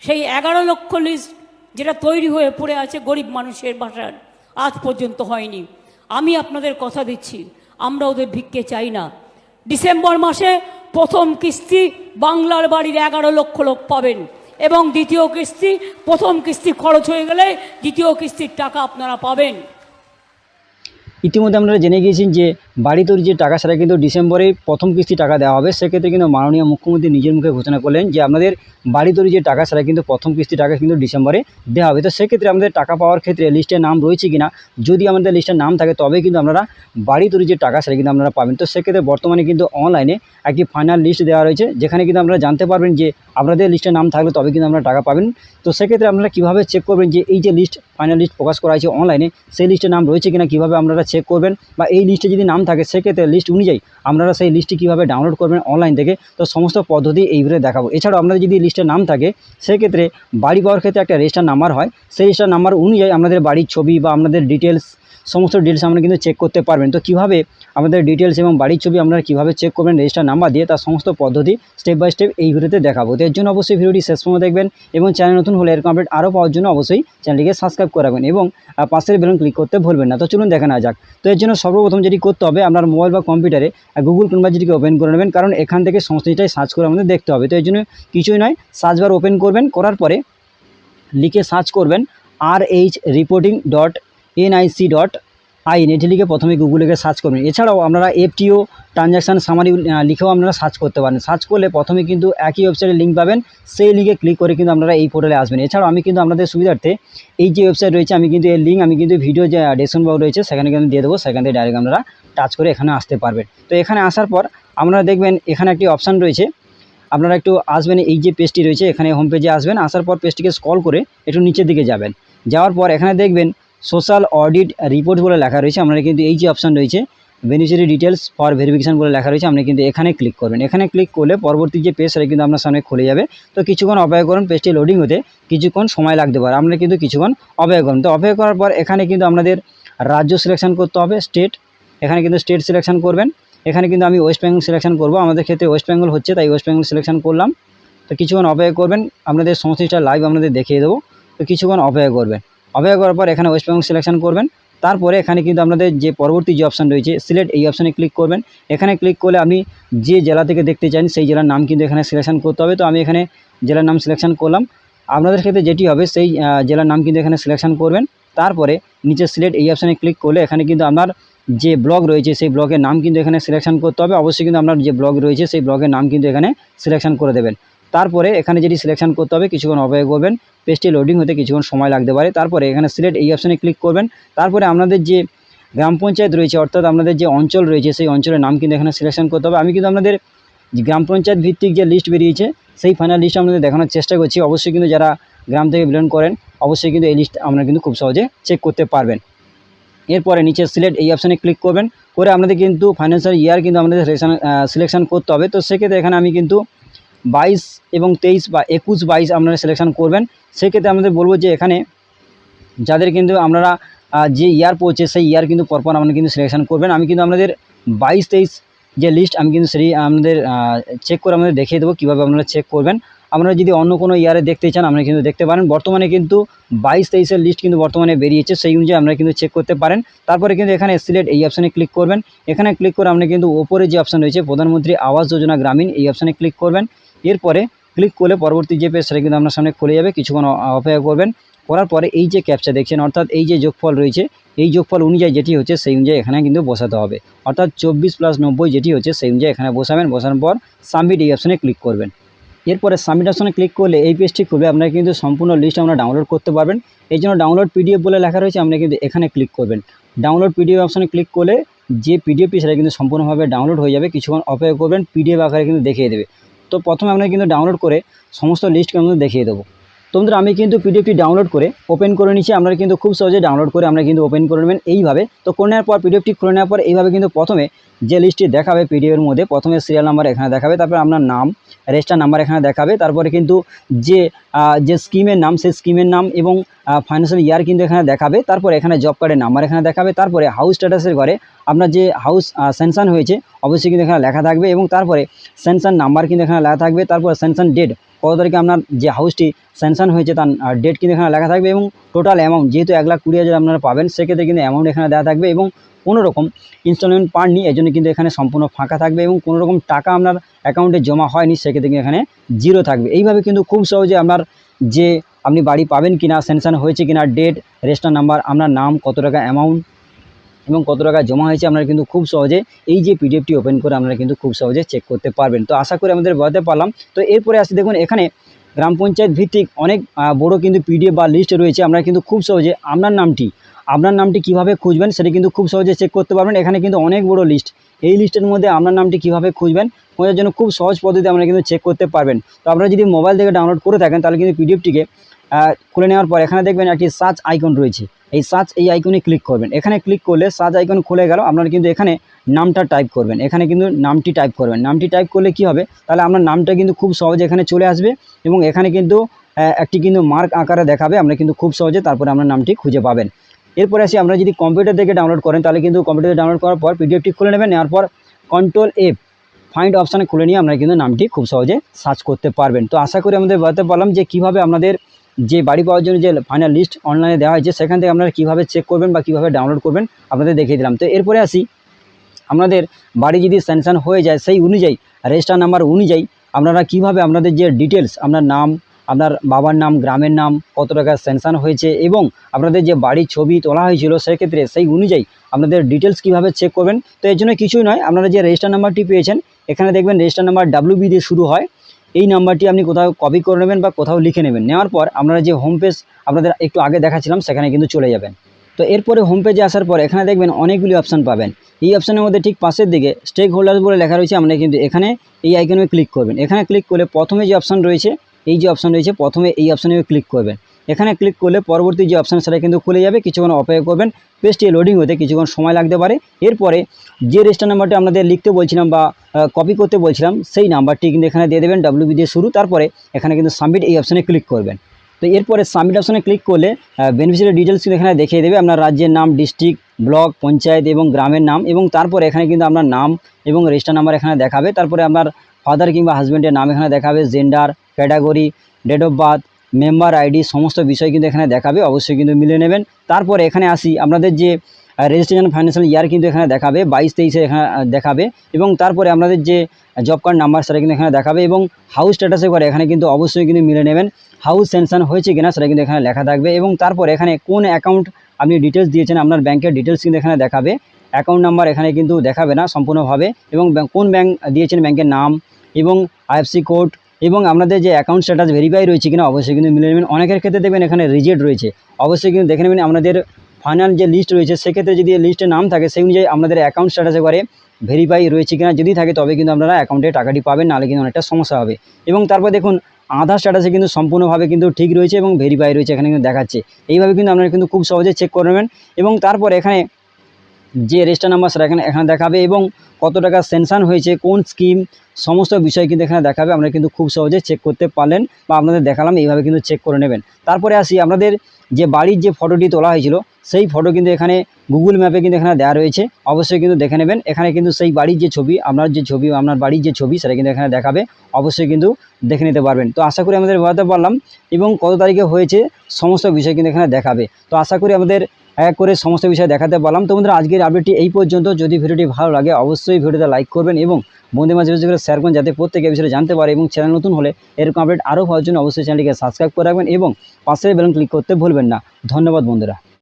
সেই 11 লক্ষ লিস্ট যেটা তৈরি হয়ে পড়ে আছে গরিব মানুষের বাসার, আজ পর্যন্ত হয়নি। আমি আপনাদের কথা দিচ্ছি, আমরা ওদের ভিক্ষে চাই না। ডিসেম্বর মাসে প্রথম কিস্তি বাংলার বাড়ির 11 লক্ষ লোক পাবেন, এবং দ্বিতীয় কিস্তি, প্রথম কিস্তি খরচ হয়ে গেলে দ্বিতীয় কিস্তির টাকা আপনারা পাবেন। ইতিমধ্যে আপনারা জেনে গিয়েছেন যে বাড়ি তৈরির যে টাকা সেটা কিন্তু ডিসেম্বরে প্রথম কিস্তি টাকা দেওয়া হবে। সেক্ষেত্রে কিন্তু মাননীয় মুখ্যমন্ত্রী নিজের মুখে ঘোষণা করলেন যে আপনাদের বাড়ি তৈরির যে টাকা সেটা কিন্তু প্রথম কিস্তি টাকা কিন্তু ডিসেম্বরে দেওয়া হবে। তো সেক্ষেত্রে আমাদের টাকা পাওয়ার ক্ষেত্রে লিস্টে নাম রয়েছে কিনা, যদি আমাদের লিস্টের নাম থাকে তবে কিন্তু আপনারা বাড়ি তৈরির যে টাকা সেটা কিন্তু আপনারা পাবেন। তো সেক্ষেত্রে বর্তমানে কিন্তু অনলাইনে একটি ফাইনাল লিস্ট দেওয়া রয়েছে, যেখানে কিন্তু আপনারা জানতে পারবেন যে আপনাদের লিস্টের নাম থাকলে তবে কিন্তু আপনারা টাকা পাবেন। তো সেক্ষেত্রে আপনারা কীভাবে চেক করবেন যে এই যে লিস্ট, ফাইনাল লিস্ট প্রকাশ করা হয়েছে অনলাইনে, সেই লিস্টের নাম রয়েছে কিনা কীভাবে আপনারা চেক করবেন, বা এই লিস্টে যদি নাম থাকে সেক্ষেত্রে লিস্ট অনুযায়ী আপনারা সেই লিস্টটি কীভাবে ডাউনলোড করবেন অনলাইন থেকে, তো সমস্ত পদ্ধতি এই ভিডিওতে দেখাবো। এছাড়াও আপনাদের যদি লিস্টের নাম থাকে সেক্ষেত্রে বাড়ি পাওয়ার ক্ষেত্রে একটা রেজিস্টার নাম্বার হয়, সেই রেজিস্টার নাম্বার অনুযায়ী আপনাদের বাড়ির ছবি বা আপনাদের ডিটেলস, সমস্ত ডিটেলস আপনারা কিন্তু চেক করতে পারবেন। তো কীভাবে আমাদের ডিটেলস এবং বাড়ির ছবি আপনারা কীভাবে চেক করবেন রেজিস্টার নাম্বার দিয়ে, তার সমস্ত পদ্ধতি স্টেপ বাই স্টেপ এই ভিডিওতে দেখাবো। তো এর জন্য অবশ্যই ভিডিওটি শেষ পর্যন্ত দেখবেন, এবং চ্যানেল নতুন হলে এরকম আপডেট আরও পাওয়ার জন্য অবশ্যই চ্যানেলটিকে সাবস্ক্রাইব করে রাখবেন এবং পাশের বেলন ক্লিক করতে ভুলবেন না। তো চলুন দেখা না যাক। তো এর জন্য সর্বপ্রথম যেটি করতে হবে, আপনার মোবাইল বা কম্পিউটারে গুগল ক্রোম ব্রাউজারটিকে ওপেন করে নেবেন, কারণ এখান থেকে সমস্ত কিছুটাই সার্চ করে আমাদের দেখতে হবে। তো এর জন্য কিছুই নয়, সার্চ বার ওপেন করবেন, করার পরে লিখে সার্চ করবেন rh-reporting.nic.in, এটি লিখে প্রথমে গুগলে সার্চ করবেন। এছাড়াও আপনারা এফটিও ট্রানজ্যাকশান সামারি লিখেও আপনারা সার্চ করতে পারেন। সার্চ করলে প্রথমে কিন্তু একই ওয়েবসাইটের লিঙ্ক পাবেন, সেই লিঙ্কে ক্লিক করে কিন্তু আপনারা এই পোর্টালে আসবেন। এছাড়াও আমি কিন্তু আপনাদের সুবিধার্থে এই যে ওয়েবসাইট রয়েছে, আমি কিন্তু এর লিঙ্ক আমি কিন্তু ভিডিও যে ডেসক্রিপশন বক্স রয়েছে সেখানে কিন্তু দিয়ে দেবো, সেখান থেকে ডাইরেক্ট আপনারা টাচ করে এখানে আসতে পারবেন। তো এখানে আসার পর আপনারা দেখবেন এখানে একটি অপশান রয়েছে, আপনারা একটু আসবেন, এই যে পেজটি রয়েছে এখানে হোম পেজে আসবেন। আসার পর পেজটিকে স্ক্রল করে একটু নিচের দিকে যাবেন, যাওয়ার পর এখানে দেখবেন সোশ্যাল অডিট রিপোর্ট বলে লেখা রয়েছে। আপনারা কিন্তু এই যে অপশান রয়েছে বেনিফিশিয়ারি ডিটেলস ফর ভেরিফিকেশন বলে লেখা রয়েছে, আপনি কিন্তু এখানে ক্লিক করবেন। এখানে ক্লিক করলে পরবর্তী যে পেজ সেটা কিন্তু আপনার সামনে খুলে যাবে। তো কিছুক্ষণ অপেক্ষা করুন, পেজটি লোডিং হতে কিছুক্ষণ সময় লাগতে পারে, আপনারা কিন্তু কিছুক্ষণ অপেক্ষা করুন। তো অপেক্ষা করার পর এখানে কিন্তু আপনাদের রাজ্য সিলেকশন করতে হবে, স্টেট, এখানে কিন্তু স্টেট সিলেকশন করবেন। এখানে কিন্তু আমি ওয়েস্ট বেঙ্গল সিলেকশন করব, আমাদের ক্ষেত্রে ওয়েস্ট বেঙ্গল হচ্ছে তাই ওয়েস্ট বেঙ্গল সিলেকশন করলাম। তো কিছুক্ষণ অপেক্ষা করবেন, আপনাদের সমস্ত কিছুটা লাইভ আপনাদের দেখিয়ে দেবো। তো কিছুক্ষণ অপেক্ষা করবেন, অপেক্ষা করার পর এখানে ওয়েস্ট বেঙ্গল সিলেকশন করবেন। তারপরে এখানে কিন্তু আপনাদের যে পরবর্তী যে অপশান রয়েছে সিলেক্ট, এই অপশানে ক্লিক করবেন। এখানে ক্লিক করলে আপনি যে জেলা থেকে দেখতে চান সেই জেলার নাম কিন্তু এখানে সিলেকশন করতে হবে। তো আমি এখানে জেলার নাম সিলেকশন করলাম, আপনাদের ক্ষেত্রে যেটি হবে সেই জেলার নাম কিন্তু এখানে সিলেকশন করবেন। তারপরে নিচে সিলেক্ট, এই অপশানে ক্লিক করলে এখানে কিন্তু আপনার যে ব্লগ রয়েছে সেই ব্লগের নাম কিন্তু এখানে সিলেকশন করতে হবে। অবশ্যই কিন্তু আপনার যে ব্লগ রয়েছে সেই ব্লগের নাম কিন্তু এখানে সিলেকশন করে দেবেন। তারপরে এখানে যেটি সিলেকশন করতে হবে কিছুক্ষণ অপেক্ষা করবেন, পেজটি লোডিং হতে কিছুক্ষণ সময় লাগতে পারে। তারপরে এখানে সিলেক্ট, এই অপশানে ক্লিক করবেন। তারপরে আপনাদের যে গ্রাম পঞ্চায়েত রয়েছে, অর্থাৎ আপনাদের যে অঞ্চল রয়েছে সেই অঞ্চলের নাম কিন্তু এখানে সিলেকশন করতে হবে। আমি কিন্তু আপনাদের গ্রাম পঞ্চায়েত ভিত্তিক যে লিস্ট বেরিয়েছে সেই ফাইনাল লিস্ট আপনাদের দেখানোর চেষ্টা করছি। অবশ্যই কিন্তু যারা গ্রাম থেকে বিলং করেন অবশ্যই কিন্তু এই লিস্ট আপনারা কিন্তু খুব সহজে চেক করতে পারবেন। এরপরে নিচে সিলেক্ট, এই অপশানে ক্লিক করবেন, করে আপনাদের কিন্তু ফাইন্যান্সিয়াল ইয়ার কিন্তু আপনাদের সিলেকশন করতে হবে। তো সেক্ষেত্রে এখানে আমি কিন্তু 22 এবং 23 বা 21-22 আপনারা সিলেকশন করবেন। সেক্ষেত্রে আমাদের বলবো যে এখানে যাদের কিন্তু আপনারা যে ইয়ার পড়ছে সেই ইয়ার কিন্তু পরপর আপনারা কিন্তু সিলেকশন করবেন। আমি কিন্তু আপনাদের 22-23 যে লিস্ট আমি কিন্তু সেই আপনাদের চেক করে আপনাদের দেখিয়ে দেবো কীভাবে আপনারা চেক করবেন। আপনারা যদি অন্য কোনো ইয়ারে দেখতে চান আপনারা কিন্তু দেখতে পারেন। বর্তমানে কিন্তু 22-23-এর লিস্ট কিন্তু বর্তমানে বেরিয়েছে, সেই অনুযায়ী আপনারা কিন্তু চেক করতে পারেন। তারপরে কিন্তু এখানে সিলেক্ট, এই অপশানে ক্লিক করবেন। এখানে ক্লিক করে আপনি কিন্তু ওপরে যে অপশান রয়েছে প্রধানমন্ত্রী আবাস যোজনা গ্রামীণ, এই অপশানে ক্লিক করবেন। এরপরে ক্লিক করলে পরবর্তী যে পেজ সেটা কিন্তু আপনার সামনে খুলে যাবে, কিছুক্ষণ অপেক্ষা করবেন। করার পরে এই যে ক্যাপচা দেখছেন, অর্থাৎ এই যে যোগফল রয়েছে এই যোগফল অনুযায়ী যেটি হচ্ছে সেই অনুযায়ী এখানে কিন্তু বসাতে হবে, অর্থাৎ 24 + 90 যেটি হচ্ছে সেই অনুযায়ী এখানে বসাবেন। বসানোর পর সাবমিট, এই অপশানে ক্লিক করবেন। এরপরে সাবমিট অপশানে ক্লিক করলে এই পেজটি খুলবে, আপনারা কিন্তু সম্পূর্ণ লিস্ট আমরা ডাউনলোড করতে পারবেন। এই জন্য ডাউনলোড পিডিএফ বলে লেখা রয়েছে, আপনি কিন্তু এখানে ক্লিক করবেন। ডাউনলোড পিডিএফ অপশানে ক্লিক করলে যে পিডিএফটি সেটা কিন্তু সম্পূর্ণভাবে ডাউনলোড হয়ে যাবে। কিছুক্ষণ অপেক্ষা করবেন, পিডিএফ আকারে কিন্তু দেখিয়ে দেবে। তো প্রথমে আমরা কিন্তু ডাউনলোড করে সমস্ত লিস্টকে আমরা দেখিয়ে দেবো। তো বন্ধুরা আমি কিন্তু পিডিএফটি ডাউনলোড করে ওপেন করে নিচ্ছি, আপনারা কিন্তু খুব সহজে ডাউনলোড করে আমরা কিন্তু ওপেন করে নেবেন এইভাবে। তো করে নেওয়ার পর পিডিএফটি খুলে নেওয়ার পর এইভাবে কিন্তু প্রথমে যে লিস্টটি দেখাবে পিডিএফের মধ্যে প্রথমে সিরিয়াল নাম্বার এখানে দেখাবে, তারপর আপনার নাম, রেজিস্টার নাম্বার এখানে দেখাবে, তারপরে কিন্তু যে যে স্কিমের নাম সেই স্কিমের নাম এবং ফাইন্যান্সিয়াল ইয়ার কিন্তু এখানে দেখাবে। তারপরে এখানে জব কার্ডের নাম্বার এখানে দেখাবে। তারপরে হাউস স্ট্যাটাসের ঘরে আপনার যে হাউস স্যাংশন হয়েছে অবশ্যই কিন্তু এখানে লেখা থাকবে এবং তারপরে স্যাংশন নাম্বার কিন্তু এখানে লেখা থাকবে। তারপরে স্যাংশন ডেট, কত তারিখে আপনার যে হাউসটি স্যাংশন হয়েছে তার ডেট কিন্তু এখানে লেখা থাকবে এবং টোটাল অ্যামাউন্ট, যেহেতু 1,20,000 আপনারা পাবেন সেক্ষেত্রে কিন্তু অ্যামাউন্ট এখানে দেওয়া থাকবে এবং কোনো রকম ইনস্টলমেন্ট পাননি এই জন্য কিন্তু এখানে সম্পূর্ণ ফাঁকা থাকবে এবং কোনো রকম টাকা আপনার অ্যাকাউন্টে জমা হয়নি সেক্ষেত্রে কিন্তু এখানে জিরো থাকবে। এইভাবে কিন্তু খুব সহজে আপনার যে আপনি বাড়ি পাবেন কিনা, স্যাংশন হয়েছে কিনা, ডেট, রেজিস্টার নাম্বার, আপনার নাম, কত টাকা অ্যামাউন্ট এবং কত টাকা জমা হয়েছে আপনারা কিন্তু খুব সহজে এই যে পিডিএফটি ওপেন করে আপনারা কিন্তু খুব সহজে চেক করতে পারবেন। তো আশা করি আমাদের বোঝাতে পারলাম। তো এরপরে আসি, দেখুন এখানে গ্রাম পঞ্চায়েত ভিত্তিক অনেক বড় কিন্তু পিডিএফ বা লিস্ট রয়েছে। আপনারা কিন্তু খুব সহজে আপনার নামটি কিভাবে খুঁজবেন সেটা কিন্তু খুব সহজে চেক করতে পারবেন। এখানে কিন্তু অনেক বড় লিস্ট, এই লিস্টের মধ্যে আপনার নামটি কিভাবে খুঁজবেন খোঁজার জন্য খুব সহজ পদ্ধতি আপনারা কিন্তু চেক করতে পারবেন। তো আপনারা যদি মোবাইল থেকে ডাউনলোড করে থাকেন তাহলে কিন্তু পিডিএফটিকে খুলে নেওয়ার পর এখানে দেখবেন একটি সার্চ আইকন রয়েছে। এই আইকনে ক্লিক করবেন। এখানে ক্লিক করলে সার্চ আইকন খুলে গেল। আপনারা কিন্তু এখানে নামটা টাইপ করবেন। এখানে কিন্তু নামটি টাইপ করবেন। নামটি টাইপ করলে কি হবে, তাহলে আপনার নামটা কিন্তু খুব সহজে এখানে চলে আসবে এবং এখানে কিন্তু একটি কিন্তু মার্ক আকারে দেখাবে। আমরা কিন্তু খুব সহজে তারপরে আপনার নামটি খুঁজে পাবেন। এরপরে আসি, আমরা যদি কম্পিউটার থেকে ডাউনলোড করেন তাহলে কিন্তু কম্পিউটারে ডাউনলোড করার পর পিডিএফটি খুলে নেবেন। নেওয়ার পর Ctrl+F ফাইন্ড অপশানে খুলে নিয়ে আপনারা কিন্তু নামটি খুব সহজে সার্চ করতে পারবেন। তো আশা করি আমাদের বলতে পারলাম যে কীভাবে আপনাদের যে বাড়ি পাওয়ার জন্য যে ফাইনাল লিস্ট অনলাইনে দেওয়া হয়েছে সেখান থেকে আপনারা কীভাবে চেক করবেন বা কীভাবে ডাউনলোড করবেন আপনাদের দেখিয়ে দিলাম। তো এরপরে আসি, আপনাদের বাড়ি যদি স্যাংশন হয়ে যায় সেই অনুযায়ী রেজিস্টার নাম্বার অনুযায়ী আপনারা কীভাবে আপনাদের যে ডিটেলস, আপনার নাম, আপনার বাবার নাম, গ্রামের নাম, কত টাকা স্যাংশন হয়েছে এবং আপনাদের যে বাড়ির ছবি তোলা হয়েছিল সেক্ষেত্রে সেই অনুযায়ী আপনাদের ডিটেলস কীভাবে চেক করবেন। তো এর জন্য কিছুই নয়, আপনারা যে রেজিস্টার নাম্বারটি পেয়েছেন এখানে দেখবেন রেজিস্টার নাম্বার WB দিয়ে শুরু হয়। এই নাম্বারটি আপনি কোথাও কপি করে নেবেন বা কোথাও লিখে নেবেন। নেওয়ার পর আপনারা যে হোম পেজ আপনাদের একটু আগে দেখাচ্ছিলাম সেখানে কিন্তু চলে যাবেন। তো এরপরে হোম পেজে আসার পর এখানে দেখবেন অনেকগুলি অপশান পাবেন। এই অপশানের মধ্যে ঠিক পাশের দিকে স্টেক হোল্ডার বলে লেখা রয়েছে। আমরা কিন্তু এখানে এই আইকনে ক্লিক করবেন। এখানে ক্লিক করলে প্রথমে যে অপশান রয়েছে, প্রথমে এই অপশানে ক্লিক করবেন। এখানে ক্লিক করলে পরবর্তী যে অপশান সেটা কিন্তু খুলে যাবে। কিছুক্ষণ অপেক্ষা করবেন, পেজটি লোডিং হতে কিছুক্ষণ সময় লাগতে পারে। এরপরে যে রেজিস্টার নাম্বারটি আপনাদের লিখতে বলছিলাম বা কপি করতে বলছিলাম সেই নাম্বারটি কিন্তু এখানে দিয়ে দেবেন, WB দিয়ে শুরু। তারপরে এখানে কিন্তু সাবমিট এই অপশানে ক্লিক করবেন। তো এরপরে সাবমিট অপশানে ক্লিক করলে বেনিফিশিয়ারি ডিটেলস কিন্তু এখানে দেখিয়ে দেবে আপনার রাজ্যের নাম, ডিস্ট্রিক্ট, ব্লক, পঞ্চায়েত এবং গ্রামের নাম এবং তারপরে এখানে কিন্তু আপনার নাম এবং রেজিস্টার নাম্বার এখানে দেখাবে। তারপরে আপনার ফাদার কিংবা হাজব্যান্ডের নাম এখানে দেখাবে, gender, category, date of birth, member ID, সমস্ত বিষয় কিন্তু এখানে দেখাবে। অবশ্যই কিন্তু মিলিয়ে নেবেন। তারপরে এখানে আসি, আপনাদের যে রেজিস্ট্রেশন ফাইন্যান্সিয়াল ইয়ার কিন্তু এখানে দেখাবে 22-23 এখানে দেখাবে এবং তারপরে আপনাদের যে জব কার্ড নাম্বার সেটা কিন্তু এখানে দেখাবে এবং হাউস স্ট্যাটাসে করে এখানে কিন্তু অবশ্যই কিন্তু মিলে নেবেন। হাউস স্যাংশন হয়েছে কিনা সেটা কিন্তু এখানে লেখা থাকবে এবং তারপরে এখানে কোন অ্যাকাউন্ট আপনি ডিটেলস দিয়েছেন আপনার ব্যাংকের ডিটেলস কিন্তু এখানে দেখাবে। অ্যাকাউন্ট নাম্বার এখানে কিন্তু দেখাবে না সম্পূর্ণভাবে এবং কোন ব্যাংক দিয়েছেন ব্যাংকের নাম এবং IFSC কোড এবং আপনাদের যে অ্যাকাউন্ট স্ট্যাটাস ভেরিফাই রয়েছে কিনা অবশ্যই কিন্তু মিলে নেবেন। অনেকের ক্ষেত্রে দেখবেন এখানে রিজেক্ট রয়েছে, অবশ্যই কিন্তু দেখে নেবেন আপনাদের ফাইনাল যে লিস্ট রয়েছে সেক্ষেত্রে যদি লিস্টে নাম থাকে সেই অনুযায়ী আপনাদের অ্যাকাউন্ট স্ট্যাটাসে করে ভেরিফাই রয়েছে কিনা, যদি থাকে তবে কিন্তু আপনারা অ্যাকাউন্টে টাকাটি পাবেন, নাহলে কিন্তু অনেকটা সমস্যা হবে। এবং তারপর দেখুন আধার স্ট্যাটাসে কিন্তু সম্পূর্ণভাবে কিন্তু ঠিক রয়েছে এবং ভেরিফাই রয়েছে এখানে কিন্তু দেখাচ্ছে। এইভাবে কিন্তু আপনারা কিন্তু খুব সহজে চেক করে নেবেন এবং তারপর এখানে যে রেজিস্টার নাম্বার সেটা এখানে দেখাবে এবং কত টাকা স্যাংশন হয়েছে, কোন স্কিম, সমস্ত বিষয় কিন্তু এখানে দেখাবে। আপনারা কিন্তু খুব সহজে চেক করতে পারলেন বা আপনাদের দেখালাম, এইভাবে কিন্তু চেক করে নেবেন। তারপরে আসি, আপনাদের যে বাড়ির যে ফটোটি তোলা হয়েছিল সেই ফটো কিন্তু এখানে গুগল ম্যাপে কিন্তু এখানে দেওয়া রয়েছে, অবশ্যই কিন্তু দেখে নেবেন। এখানে কিন্তু সেই বাড়ির যে ছবি, আপনার বাড়ির যে ছবি সেটা কিন্তু এখানে দেখাবে, অবশ্যই কিন্তু দেখে নিতে পারবেন। তো আশা করি আমাদের বোঝাতে পারলাম এবং কত তারিখে হয়েছে সমস্ত বিষয় কিন্তু এখানে দেখাবে। তো আশা করি আমাদের এক করে সমস্ত বিষয় দেখাতে পারলাম। তো বন্ধুরা আজকের আপডেটটি এই পর্যন্ত। যদি ভিডিওটি ভালো লাগে অবশ্যই ভিডিওতে লাইক করবেন এবং বন্ধুদের মাঝে বেশি করে শেয়ার করুন যাতে প্রত্যেকে বিষয়ে জানতে পারে এবং চ্যানেল নতুন হলে এরকম আপডেট আরও হওয়ার জন্য অবশ্যই চ্যানেলটিকে সাবস্ক্রাইব করে রাখবেন এবং পাশের বেল ক্লিক করতে ভুলবেন না। ধন্যবাদ বন্ধুরা।